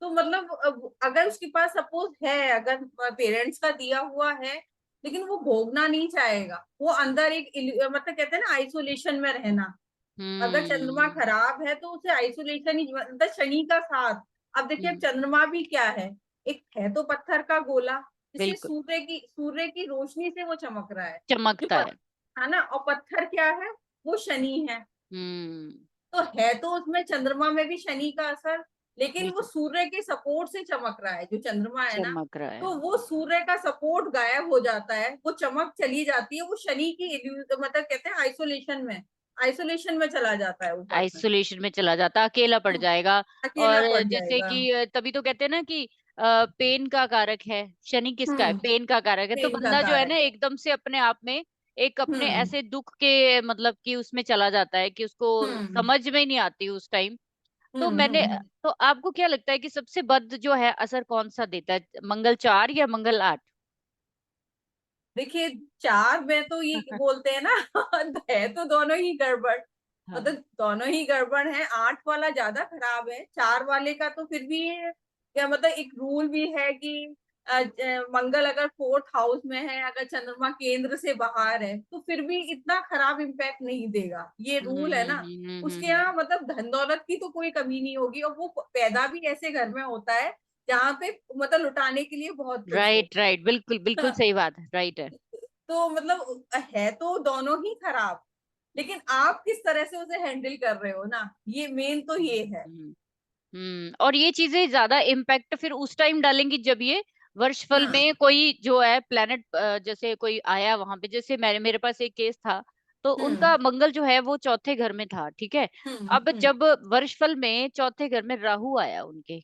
तो मतलब अगर उसके पास सपोज है, अगर पेरेंट्स का दिया हुआ है, लेकिन वो भोगना नहीं चाहेगा, वो अंदर एक मतलब कहते हैं ना आइसोलेशन में रहना। अगर चंद्रमा हम्म। खराब है तो उसे आइसोलेशन ही, मतलब शनि का साथ। अब देखिए अब हम्म, चंद्रमा भी क्या है, एक है तो पत्थर का गोला, जिसे बिल्कुल सूर्य की रोशनी से वो चमक रहा है। जो चमकता है। है ना, और पत्थर क्या है, वो शनि है। हम्म। तो है तो उसमें चंद्रमा में भी शनि का असर, लेकिन वो बिल्कुल सूर्य के सपोर्ट से चमक रहा है जो चंद्रमा है ना। चमक रहा है। तो वो सूर्य का सपोर्ट गायब हो जाता है, वो चमक चली जाती है, वो शनि की मतलब कहते हैं आइसोलेशन में चला जाता है वो पर्सन, आइसोलेशन में चला जाता, अकेला पड़ जाएगा। अकेला और पड़ जैसे जाएगा। कि तभी तो कहते हैं ना कि पेन का कारक है शनि, किसका है, हम्म। पेन का कारक है। तो पेन का बंदा जो है ना कारक है। एकदम से अपने आप में एक अपने हम्म। ऐसे दुख के मतलब कि उसमें चला जाता है कि उसको हम्म। समझ में ही नहीं आती उस टाइम। तो हम्म। मैंने, हम्म। तो आपको क्या लगता है कि सबसे बद जो है असर कौन सा देता है, मंगल 4 या मंगल 8? देखिए चार में तो ये बोलते हैं ना है तो दोनों ही गड़बड़, हाँ। मतलब दोनों ही गड़बड़ है। आठ वाला ज्यादा खराब है, चार वाले का तो फिर भी क्या मतलब एक रूल भी है कि मंगल अगर फोर्थ हाउस में है, अगर चंद्रमा केंद्र से बाहर है तो फिर भी इतना खराब इम्पैक्ट नहीं देगा, ये रूल है ना। उसके यहाँ मतलब धन दौलत की तो कोई कमी नहीं होगी, और वो पैदा भी ऐसे घर में होता है जहाँ पे मतलब लुटाने के लिए बहुत कुछ हो। राइट राइट, बिल्कुल बिल्कुल सही बात है, राइट है। तो मतलब है तो दोनों ही खराब, लेकिन आप किस तरह से उसे हैंडल कर रहे हो ना, ये मेन तो ये है। हम्म और ये चीजें ज्यादा इम्पैक्ट फिर उस टाइम डालेंगी जब ये वर्षफल हाँ। में कोई जो है प्लेनेट जैसे कोई आया वहां पे, जैसे मेरे पास एक केस था। तो हम्म। उनका मंगल जो है वो चौथे घर में था, ठीक है। अब हम्म। जब वर्षफल में चौथे घर में राहु आया उनके,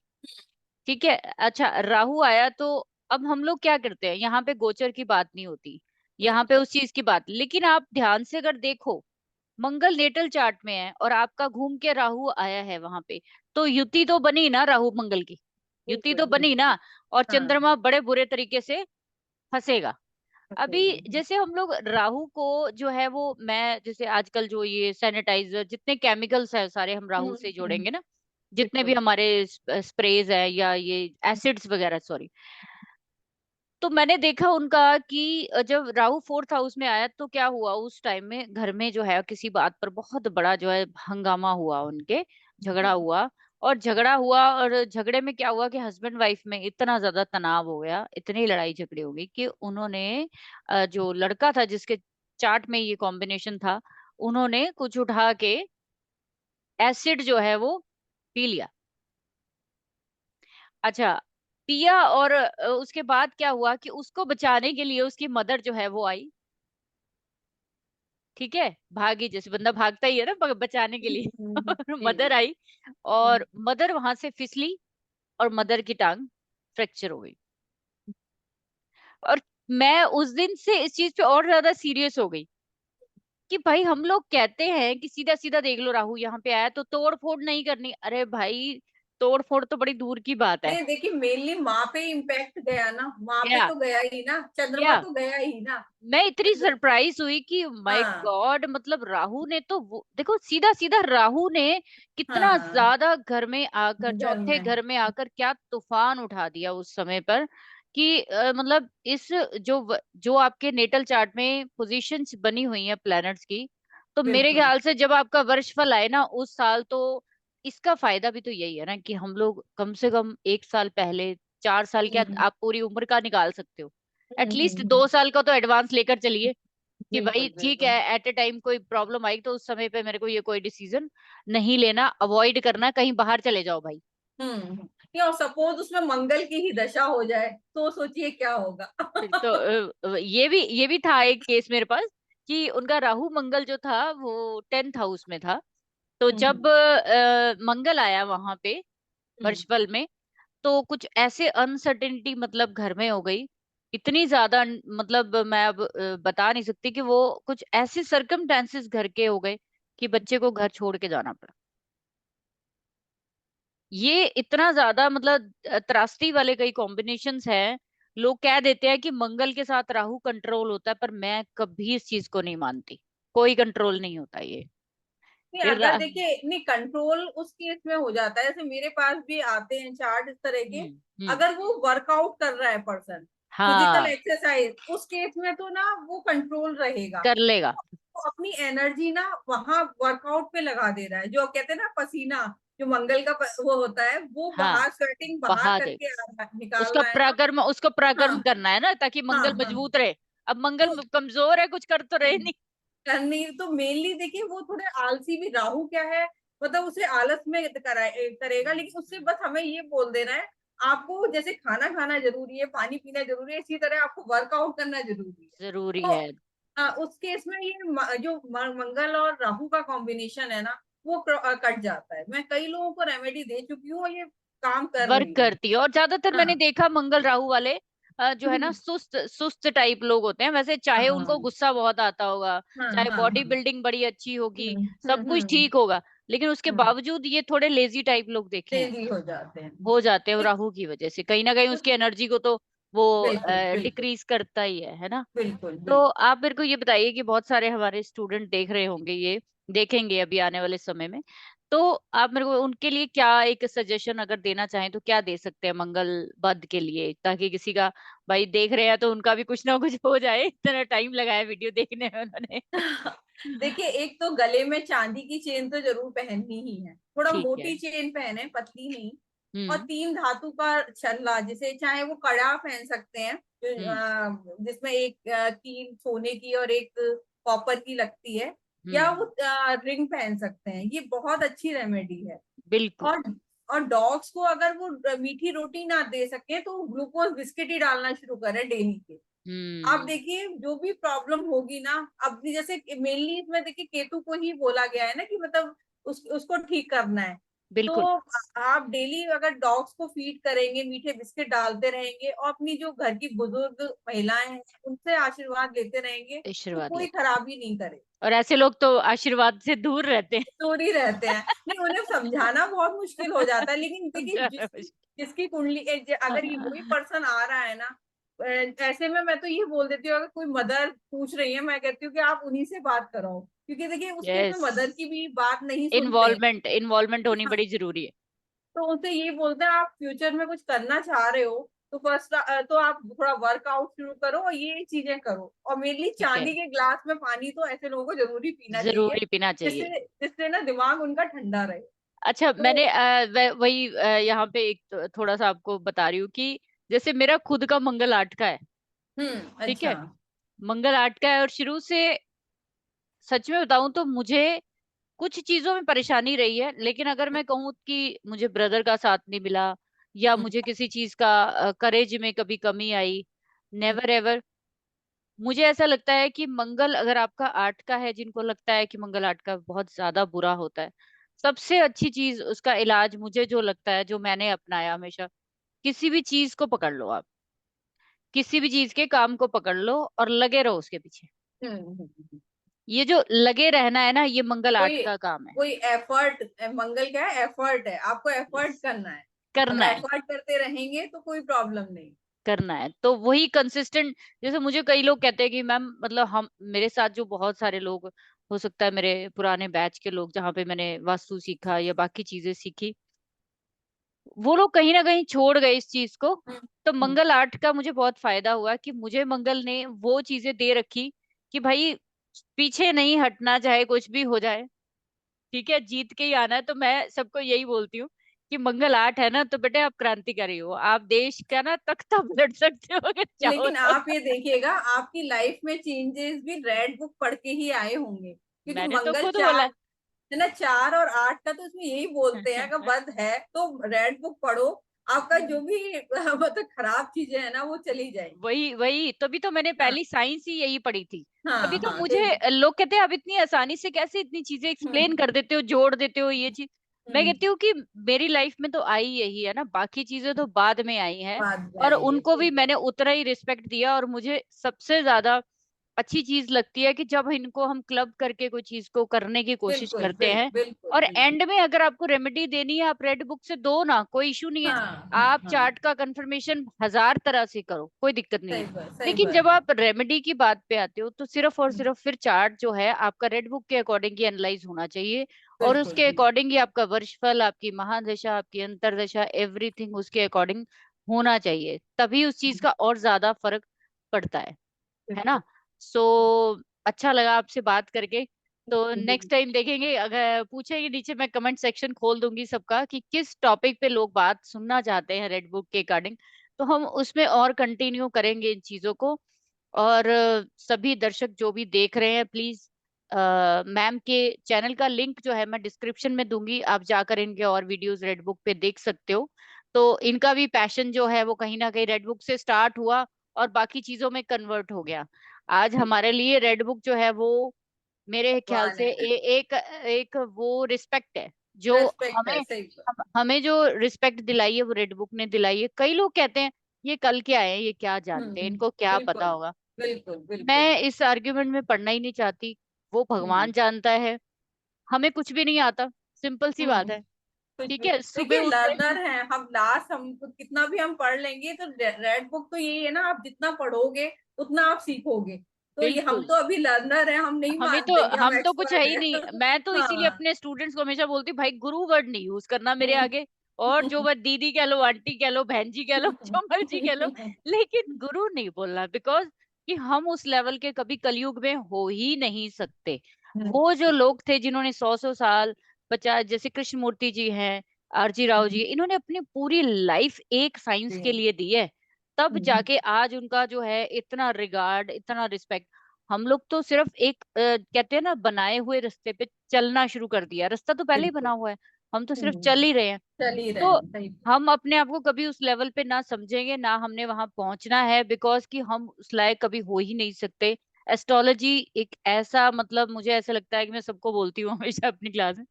ठीक है, अच्छा राहु आया तो अब हम लोग क्या करते हैं, यहाँ पे गोचर की बात नहीं होती, यहाँ पे उस चीज की बात। लेकिन आप ध्यान से अगर देखो, मंगल नेटल चार्ट में है और आपका घूम के राहु आया है वहां पे, तो युति तो बनी ना राहु मंगल की, युति बिल्कुल तो बनी बिल्कुल। ना। और हाँ। चंद्रमा बड़े बुरे तरीके से फंसेगा। अभी सही है। जैसे हम लोग राहु को जो है वो, मैं जैसे आजकल जो ये सैनिटाइजर जितने केमिकल्स है सारे हम राहु से जोड़ेंगे ना, जितने भी बिल्कुल। हमारे स्प्रेज है या ये एसिड्स वगैरह, सॉरी। तो मैंने देखा उनका कि जब राहु फोर्थ हाउस में आया तो क्या हुआ, उस टाइम में घर में जो है किसी बात पर बहुत बड़ा जो है हंगामा हुआ, उनके झगड़ा हुआ। और झगड़ा हुआ, और झगड़े में क्या हुआ कि हस्बैंड वाइफ में इतना ज्यादा तनाव हो गया, इतनी लड़ाई झगड़ी हो गई कि उन्होंने जो लड़का था जिसके चार्ट में ये कॉम्बिनेशन था, उन्होंने कुछ उठा के एसिड जो है वो पी लिया। अच्छा, पिया, और उसके बाद क्या हुआ कि उसको बचाने के लिए उसकी मदर जो है वो आई। ठीक है, भागी, जैसे बंदा भागता ही है ना बचाने के लिए। और जी मदर जी। आई, और मदर वहां से फिसली, और मदर की टांग फ्रैक्चर हो गई। और मैं उस दिन से इस चीज पे और ज्यादा सीरियस हो गई कि भाई, हम लोग कहते हैं कि सीधा सीधा देख लो, राहु यहाँ पे आया तो तोड़ फोड़ नहीं करनी। अरे भाई, तोड़ फोड़ तो बड़ी दूर की बात है। नहीं देखिए, मेनली माँ पे इम्पैक्ट गया ना, माँ पे क्या तो गया ही ना, चंद्रमा क्या तो गया ही ना। मैं इतनी सरप्राइज हुई कि माय हाँ गॉड, मतलब राहु ने तो देखो, सीधा सीधा राहु ने कितना हाँ, ज्यादा घर में आकर, घर चौथे में। घर में आकर क्या तूफान उठा दिया उस समय पर, कि मतलब इस जो आपके नेटल चार्ट में पोजीशंस बनी हुई है प्लैनेट्स की, तो मेरे बिल्कुल। ख्याल से जब आपका वर्षफल आए ना उस साल, तो इसका फायदा भी तो यही है ना कि हम लोग कम से कम 1 साल पहले, 4 साल, क्या हम्म आप पूरी उम्र का निकाल सकते हो, हम्म एटलीस्ट हम्म, 2 साल का तो एडवांस लेकर चलिए, कि भाई बिल्कुल ठीक है, बिल्कुल। एट ए टाइम कोई प्रॉब्लम आई तो उस समय पे मेरे को ये कोई डिसीजन नहीं लेना, अवॉइड करना, कहीं बाहर चले जाओ भाई। नहीं, और सपोज उसमें मंगल की ही दशा हो जाए तो सोचिए क्या होगा। फिर तो ये भी था एक केस मेरे पास, कि उनका राहु मंगल जो था वो 10th हाउस में था। तो जब हम्म मंगल आया वहां पे हम्म वर्षफल में, तो कुछ ऐसे अनसर्टेनिटी मतलब घर में हो गई, इतनी ज्यादा मतलब मैं अब बता नहीं सकती, कि वो कुछ ऐसे सरकमस्टेंसेस घर के हो गए कि बच्चे को घर छोड़ के जाना पड़ा। ये इतना ज्यादा मतलब त्रासदी वाले कई कॉम्बिनेशंस हैं। लोग कह देते हैं कि मंगल के साथ राहु कंट्रोल होता है, पर मैं कभी इस चीज को नहीं मानती। कोई कंट्रोल नहीं होता नहीं, ये अगर देखिए, नहीं कंट्रोल उस केस में हो जाता है, जैसे मेरे पास भी आते हैं चार्ट इस तरह के। हम्म। अगर वो वर्कआउट कर रहा है पर्सन, फिजिकल हाँ, एक्सरसाइज, उस केस में तो ना वो कंट्रोल रहेगा। कर लेगा। वो अपनी एनर्जी ना वहां वर्कआउट पे लगा दे रहा है, जो कहते हैं ना पसीना, जो मंगल का वो होता है, वो हाँ, बाहर स्वेटिंग बाहर बहा दे, करके निकाल रहा है ना। उसको हाँ पराक्रम करना है ना, ताकि हाँ मंगल हाँ। मजबूत रहे। अब मंगल तो कमजोर है, कुछ कर तो रहे नहीं। करनी तो मेनली देखिए, वो थोड़े आलसी भी, राहु क्या है, मतलब उसे आलस में करेगा, लेकिन उससे बस हमें ये बोल देना है, आपको जैसे खाना खाना जरूरी है, पानी पीना जरूरी है, इसी तरह आपको वर्कआउट करना जरूरी है। जरूरी तो है। उस केस में ये जो मंगल और राहु का कॉम्बिनेशन है ना, वो कट जाता है। मैं कई लोगों को रेमेडी दे चुकी हूँ, और ये काम कर वर्क रही है। करती है, और ज्यादातर मैंने हाँ देखा मंगल राहु वाले जो है ना, सुस्त सुस्त टाइप लोग होते हैं। वैसे हाँ चाहे उनको हाँ गुस्सा बहुत आता होगा, हाँ चाहे हाँ बॉडी हाँ। बिल्डिंग बड़ी अच्छी होगी, सब कुछ हम्म। ठीक होगा, लेकिन उसके हम्म, बावजूद ये थोड़े लेजी टाइप लोग देखे हैं, तेजी हो जाते हैं। हो जाते हैं राहु की वजह से, कहीं ना कहीं उसकी एनर्जी को तो वो बिल्कुल बिल्कुल डिक्रीज करता ही है ना। बिल्कुल तो बिल्कुल। आप मेरे को ये बताइए कि बहुत सारे हमारे स्टूडेंट देख रहे होंगे, ये देखेंगे अभी आने वाले समय में, तो आप मेरे को उनके लिए क्या एक सजेशन अगर देना चाहें तो क्या दे सकते हैं मंगल बद के लिए, ताकि किसी का, भाई देख रहे हैं तो उनका भी कुछ ना कुछ हो जाए, इतना टाइम लगाया वीडियो देखने में उन्होंने। देखिए, एक तो गले में चांदी की चेन तो जरूर पहननी ही है, थोड़ा ठीक है। मोटी चेन पहने, पतली नहीं। और हम्म। 3 धातु का छल्ला, जिसे चाहे वो कड़ा पहन सकते हैं, हम्म। जिसमें एक कील सोने की और एक कॉपर की लगती है, या वो हम्म। रिंग पहन सकते हैं, ये बहुत अच्छी रेमेडी है। बिल्कुल। और और डॉग्स को अगर वो मीठी रोटी ना दे सके, तो ग्लूकोज बिस्किट ही डालना शुरू करें डेली के। आप हम्म। देखिए, जो भी प्रॉब्लम होगी ना, अब भी जैसे मेनली इसमें देखिए केतु को ही बोला गया है ना, कि मतलब उसको ठीक करना है। तो बिल्कुल। आप डेली अगर डॉग्स को फीड करेंगे, मीठे बिस्किट डालते रहेंगे, और अपनी जो घर की बुजुर्ग महिलाएं हैं उनसे आशीर्वाद लेते रहेंगे, तो आशीर्वाद कोई लेते, खराबी नहीं करे। और ऐसे लोग तो आशीर्वाद से दूर रहते हैं। दूर ही रहते हैं। नहीं, उन्हें समझाना बहुत मुश्किल हो जाता है, लेकिन देखिए समझाना मुश्किल। जिसकी कुंडली अगर ये वही पर्सन आ रहा है ना, ऐसे में मैं तो ये बोल देती हूँ, अगर कोई मदर पूछ रही है, मैं कहती हूँ कि आप उन्हीं से बात करो, क्योंकि देखिए उसके इसमें यस, मदर की भी बात नहीं सुनते हैं। इन्वॉल्वमेंट इन्वॉल्वमेंट होनी हाँ, बड़ी जरूरी है। तो उनसे ये बोलते हैं, आप फ्यूचर में कुछ करना चाह रहे हो, तो फर्स्ट तो आप थोड़ा वर्कआउट शुरू करो और ये चीजें करो, और मेनली ठीक है, चांदी के ग्लास में पानी तो ऐसे लोगों को जरूरी पीना चाहिए, जरूरी पीना चाहिए। जिससे जिससे ना दिमाग उनका ठंडा रहे। अच्छा, तो मैंने वही यहाँ पे एक थोड़ा सा आपको बता रही हूँ कि जैसे मेरा खुद का मंगल आर्ट का है। ठीक अच्छा। है, मंगल आर्ट का है, और शुरू से सच में बताऊं तो मुझे कुछ चीजों में परेशानी रही है, लेकिन अगर मैं कहूँ कि मुझे ब्रदर का साथ नहीं मिला, या हम्म, मुझे किसी चीज का करेज में कभी कमी आई, हम्म, नेवर एवर। मुझे ऐसा लगता है कि मंगल अगर आपका आर्ट का है, जिनको लगता है कि मंगल आर्ट का बहुत ज्यादा बुरा होता है, सबसे अच्छी चीज उसका इलाज मुझे जो लगता है, जो मैंने अपनाया हमेशा, किसी भी चीज को पकड़ लो आप, किसी भी चीज के काम को पकड़ लो और लगे रहो उसके पीछे। हम्म, हम्म, हम्म। ये जो लगे रहना है ना, ये मंगल आर्ट कोई का काम है। कोई एफर्ट, मंगल क्या है, एफर्ट है, आपको एफर्ट Yes, करना है। अगर करना है, एफर्ट करते रहेंगे तो कोई प्रॉब्लम नहीं। करना है तो वही कंसिस्टेंट। जैसे मुझे कई लोग कहते हैं कि मैम, मतलब हम, मेरे साथ जो बहुत सारे लोग, हो सकता है मेरे पुराने बैच के लोग, जहाँ पे मैंने वास्तु सीखा या बाकी चीजें सीखी, वो लोग कहीं ना कहीं छोड़ गए इस चीज को। हम्म, तो हम्म, मंगल आर्ट का मुझे बहुत फायदा हुआ कि मुझे मंगल ने वो चीजें दे रखी कि भाई, पीछे नहीं हटना, चाहे कुछ भी हो जाए, ठीक है, जीत के ही आना है। तो मैं सबको यही बोलती हूँ कि मंगल आर्ट है ना, तो बेटे आप क्रांतिकारी हो, आप देश का ना तख्ता पलट सकते हो अगर चाहो लेकिन तो। आप ये देखिएगा, आपकी लाइफ में चेंजेस भी रेड बुक पढ़ के ही आए होंगे, क्योंकि मैंने तो मंगल खुद बोला चार है। है ना, 4 और 8 का तो इसमें यही बोलते हैं, अगर बद है तो रेड बुक पढ़ो, आपका जो भी मतलब खराब चीजें है ना वो चली जाएंगी। वही वही, तभी तो मैंने हाँ, पहली साइंस ही यही पढ़ी थी। तभी हाँ, तो हाँ, मुझे लोग कहते हैं, आप इतनी आसानी से कैसे इतनी चीजें एक्सप्लेन हम्म, कर देते हो, जोड़ देते हो ये चीज। मैं हम्म, कहती हूँ कि मेरी लाइफ में तो आई यही है ना, बाकी चीजें तो बाद में आई हैं। बाद में और आएंगे, उनको सही भी बात। मैंने उतना ही रिस्पेक्ट दिया, और मुझे सबसे ज्यादा अच्छी चीज लगती है कि जब इनको हम क्लब करके कोई चीज को करने की कोशिश बिल्कुल, करते हैं, बिल्कुल, और बिल्कुल। एंड में अगर आपको रेमेडी देनी है, आप रेड बुक से दो ना, कोई इशू नहीं है। हाँ, हाँ, आप हाँ, चार्ट का कंफर्मेशन 1000 तरह से करो, कोई दिक्कत नहीं है। सही बात, सही लेकिन बात जब है। आप रेमेडी की बात पे आते हो, तो सिर्फ और हम्म, सिर्फ फिर चार्ट जो है आपका रेड बुक के अकॉर्डिंग ही एनालाइज होना चाहिए, और बिल्कुल, उसके बिल्कुल, अकॉर्डिंग ही आपका वर्षफल, आपकी महादशा, आपकी अंतरदशा, एवरीथिंग उसके अकॉर्डिंग होना चाहिए, तभी उस चीज का और ज्यादा फर्क पड़ता है ना। बिल्कुल, सो अच्छा लगा आपसे बात करके। तो नेक्स्ट बिल्कुल। टाइम देखेंगे, अगर पूछेंगे नीचे, मैं कमेंट सेक्शन खोल दूंगी सबका कि किस टॉपिक पे लोग बात सुनना चाहते हैं रेड बुक के अकॉर्डिंग, तो हम उसमें और कंटिन्यू करेंगे इन चीजों को। और सभी दर्शक जो भी देख रहे हैं, प्लीज मैम के चैनल का लिंक जो है मैं डिस्क्रिप्शन में दूंगी, आप जाकर इनके और वीडियोस रेड बुक पे देख सकते हो। तो इनका भी पैशन जो है वो कहीं ना कहीं रेड बुक से स्टार्ट हुआ और बाकी चीजों में कन्वर्ट हो गया। आज हमारे लिए रेड बुक जो है वो, मेरे ख्याल भगवान से है, एक एक वो रिस्पेक्ट है जो रेस्पेक्ट है, हमें, सही बात। हमें जो रिस्पेक्ट दिलाई है वो रेड बुक ने दिलाई है। कई लोग कहते हैं ये कल के आए हैं, ये क्या जानते हैं, इनको क्या पता बिल्कुल, होगा। बिल्कुल, बिल्कुल। मैं इस आर्ग्यूमेंट में पढ़ना ही नहीं चाहती। वो भगवान हम्म, जानता है, हमें कुछ भी नहीं आता, सिंपल सी बात हम्म। है। कुछ ठीक भी है, सुबह देखिए, उठते लर्नर हैं। है हम, लास्ट हम कितना भी हम पढ़ लेंगे तो रेड बुक तो यही है ना, आप जितना पढ़ोगे उतना आप सीखोगे। तो ये हम बिल्कुल, तो अभी लर्नर है, हम नहीं हमें तो, मानते कि हम हम तो कुछ है एक्सपर्ट ही है। नहीं। मैं तो इसीलिए हाँ। अपने स्टूडेंट्स को हमेशा बोलती हूँ, भाई गुरु वर्ड नहीं यूज करना मेरे हम्म। आगे। और जो बात दीदी कह लो, आंटी कह लो, बहन जी कह लो, जो मर्जी कह लो, लेकिन गुरु नहीं बोलना, बिकॉज कि हम उस लेवल के कभी कलयुग में हो ही नहीं सकते। वो जो लोग थे जिन्होंने 100 100 साल, 50, जैसे कृष्ण मूर्ति जी हैं, आरजी राव जी, इन्होंने अपनी पूरी लाइफ एक साइंस के लिए दी है, तब जाके आज उनका जो है इतना रिगार्ड, इतना रिस्पेक्ट। हम लोग तो सिर्फ एक कहते हैं ना, बनाए हुए रास्ते पे चलना शुरू कर दिया, रास्ता तो पहले ही बना बिल्कुल। हुआ है, हम तो सिर्फ हम्म, चल ही रहे हैं। चल ही रहे तो हैं, सही बात। हम अपने आप को कभी उस लेवल पे ना समझेंगे, ना हमने वहां पहुंचना है, बिकॉज कि हम उस लायक कभी हो ही नहीं सकते। एस्ट्रोलॉजी एक ऐसा, मतलब मुझे ऐसा लगता है कि मैं सबको बोलती हूँ हमेशा अपनी क्लास में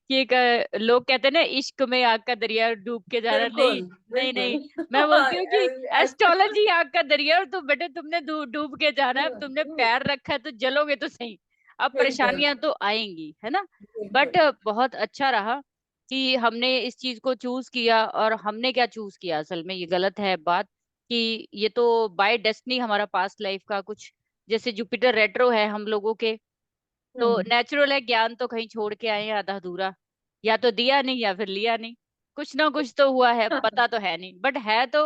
कि एक लोग कहते हैं ना, इश्क में आग का दरिया डूब के जा रहा, नहीं, बिल्कुल, नहीं, बिल्कुल। नहीं। मैं बोलती हूँ कि बिल्कुल, एस्ट्रोलॉजी आग का दरिया, और तुम बेटे तुमने डूब के जाना है, अब तुमने पैर रखा है तो जलोगे तो सही। अब बिल्कुल, परेशानियां तो आएंगी, है ना। बट बिल्कुल। बहुत अच्छा रहा कि हमने इस चीज को चूज किया, और हमने क्या चूज किया, असल में ये गलत है बात, कि ये तो बाय डेस्टिनी हमारा पास्ट लाइफ का कुछ, जैसे जुपिटर रेट्रो है हम लोगों के, तो हम्म, नेचुरल है, ज्ञान तो कहीं छोड़ के आए हैं आधा अधूरा, या तो दिया नहीं या फिर लिया नहीं, कुछ ना कुछ तो हुआ है, पता तो है नहीं, बट है तो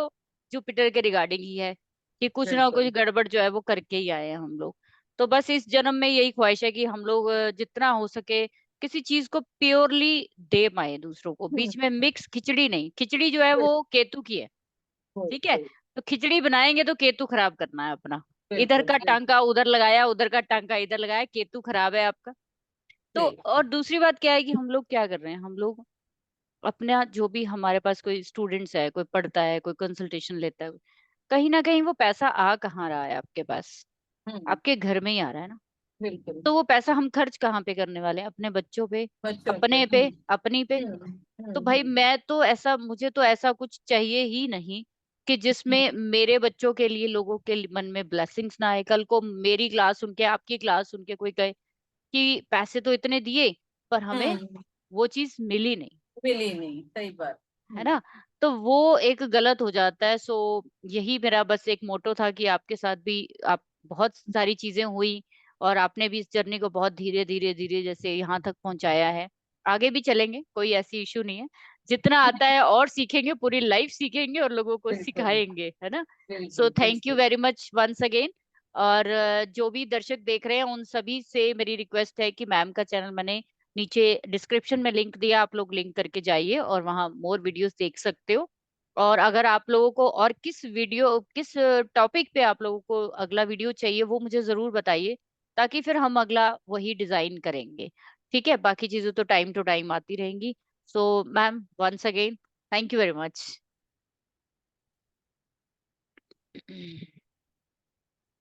जुपिटर के रिगार्डिंग ही है, कि कुछ ना कुछ बिल्कुल। गड़बड़ जो है वो करके ही आए हैं हम लोग। तो बस इस जन्म में यही ख्वाहिश है कि हम लोग जितना हो सके किसी चीज को प्योरली दे पाए दूसरों को, हम्म, बीच में मिक्स खिचड़ी नहीं। खिचड़ी जो है बिल्कुल वो केतु की है, ठीक है। बिल्कुल तो खिचड़ी बनाएंगे तो केतु खराब करना है अपना। इधर बिल्कुल का बिल्कुल टांका उधर लगाया, उधर का टांका इधर लगाया, केतु खराब है आपका। तो बिल्कुल। और दूसरी बात क्या है कि हम लोग क्या कर रहे हैं, हम लोग अपना जो भी हमारे पास कोई स्टूडेंट्स है, कोई पढ़ता है, कोई कंसल्टेशन लेता है, कहीं ना कहीं वो पैसा आ कहाँ रहा है आपके पास, हम्म, आपके घर में ही आ रहा है ना। बिल्कुल। तो वो पैसा हम खर्च कहाँ पे करने वाले हैं, अपने बच्चों पे, बच्चों पे। अपने पे, अपनी पे। तो भाई हम्म। मैं तो ऐसा, मुझे तो ऐसा कुछ चाहिए ही नहीं कि जिसमें मेरे बच्चों के लिए, लोगों के मन में ब्लेसिंग्स ना आए। कल को मेरी क्लास सुन के, आपकी क्लास सुन के कोई कहे कि पैसे तो इतने दिए पर हमें हम्म, वो चीज मिली नहीं, मिली नहीं, सही बात। है ना। तो वो एक गलत हो जाता है। सो यही मेरा बस एक मोटो था कि आपके साथ भी, आप बहुत सारी चीजें हुई और आपने भी इस जर्नी को बहुत धीरे धीरे धीरे जैसे यहाँ तक पहुंचाया है। आगे भी चलेंगे, कोई ऐसी इशू नहीं है। जितना आता है और सीखेंगे, पूरी लाइफ सीखेंगे और लोगों को बिल्कुल सिखाएंगे, है ना। सो बिल्कुल थैंक यू बिल्कुल। Very much once again. और जो भी दर्शक देख रहे हैं उन सभी से मेरी रिक्वेस्ट है कि मैम का चैनल मैंने नीचे डिस्क्रिप्शन में लिंक दिया, आप लोग लिंक करके जाइए और वहाँ मोर वीडियोस देख सकते हो। और अगर आप लोगों को और किस टॉपिक पे आप लोगों को अगला वीडियो चाहिए वो मुझे जरूर बताइए, ताकि फिर हम अगला वही डिजाइन करेंगे। ठीक है, बाकी चीजें तो टाइम टू टाइम आती रहेंगी। So ma'am once again thank you very much.